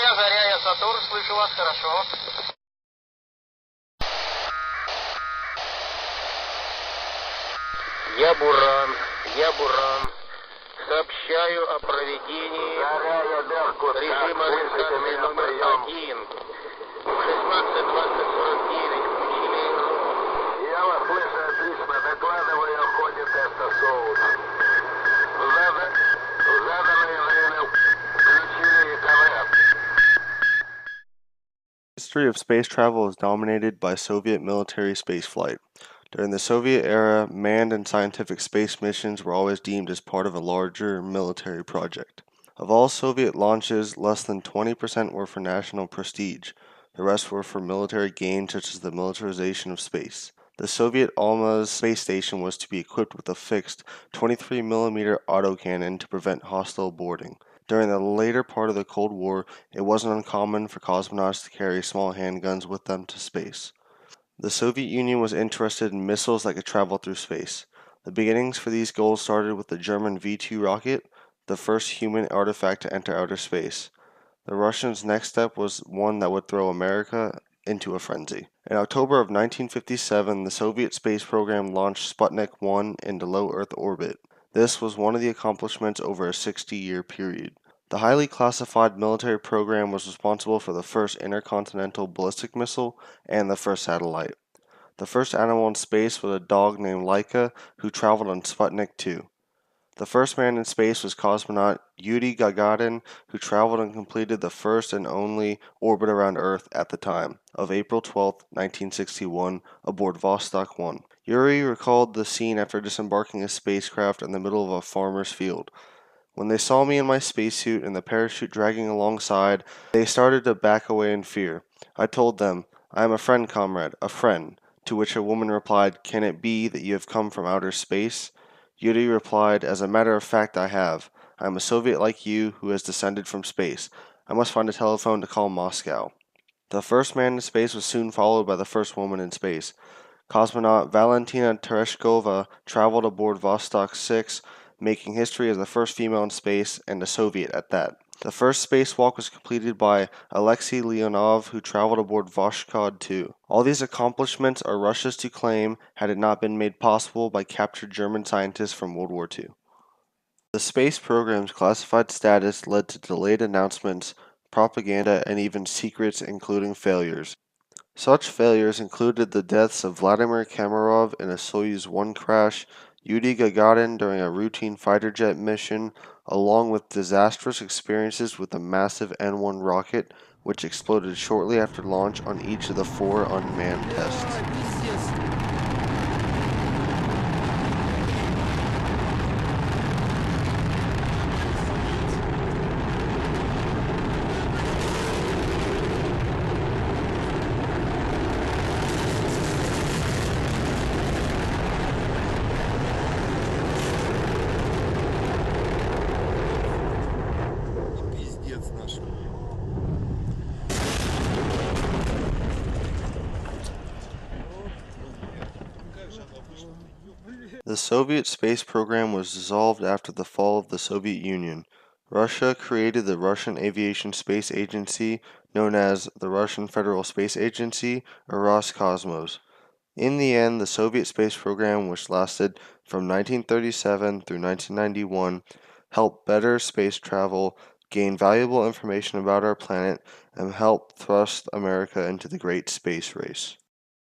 Я Заря, я Сатурн, слышу вас хорошо. Я Буран. Сообщаю о проведении режима регистрации номер 1. 16-20-49 включили РО. Я вас слышу отлично. Докладываю о ходе теста соус. В заданное время включили КВ. The history of space travel is dominated by Soviet military spaceflight. During the Soviet era, manned and scientific space missions were always deemed as part of a larger military project. Of all Soviet launches, less than 20% were for national prestige. The rest were for military gains such as the militarization of space. The Soviet Almaz space station was to be equipped with a fixed 23mm autocannon to prevent hostile boarding. During the later part of the Cold War, it wasn't uncommon for cosmonauts to carry small handguns with them to space. The Soviet Union was interested in missiles that could travel through space. The beginnings for these goals started with the German V-2 rocket, the first human artifact to enter outer space. The Russians' next step was one that would throw America into a frenzy. In October of 1957, the Soviet space program launched Sputnik 1 into low Earth orbit. This was one of the accomplishments over a 60-year period. The highly classified military program was responsible for the first intercontinental ballistic missile and the first satellite. The first animal in space was a dog named Laika who traveled on Sputnik 2. The first man in space was cosmonaut Yuri Gagarin, who traveled and completed the first and only orbit around Earth at the time, of April 12, 1961, aboard Vostok 1. Yuri recalled the scene after disembarking his spacecraft in the middle of a farmer's field. When they saw me in my spacesuit and the parachute dragging alongside, they started to back away in fear. I told them, "I am a friend, comrade, a friend," to which a woman replied, "Can it be that you have come from outer space?" Yuri replied, "As a matter of fact, I have. I am a Soviet like you who has descended from space. I must find a telephone to call Moscow." The first man in space was soon followed by the first woman in space. Cosmonaut Valentina Tereshkova traveled aboard Vostok 6, making history as the first female in space, and a Soviet at that. The first spacewalk was completed by Alexei Leonov, who traveled aboard Voskhod 2. All these accomplishments are Russia's to claim had it not been made possible by captured German scientists from World War II. The space program's classified status led to delayed announcements, propaganda, and even secrets, including failures. Such failures included the deaths of Vladimir Kamarov in a Soyuz 1 crash, Yuri Gagarin during a routine fighter jet mission, along with disastrous experiences with the massive N-1 rocket, which exploded shortly after launch on each of the 4 unmanned tests. The Soviet space program was dissolved after the fall of the Soviet Union. Russia created the Russian Aviation Space Agency, known as the Russian Federal Space Agency, or Roscosmos. In the end, the Soviet space program, which lasted from 1937 through 1991, helped better space travel, gain valuable information about our planet, and helped thrust America into the great space race.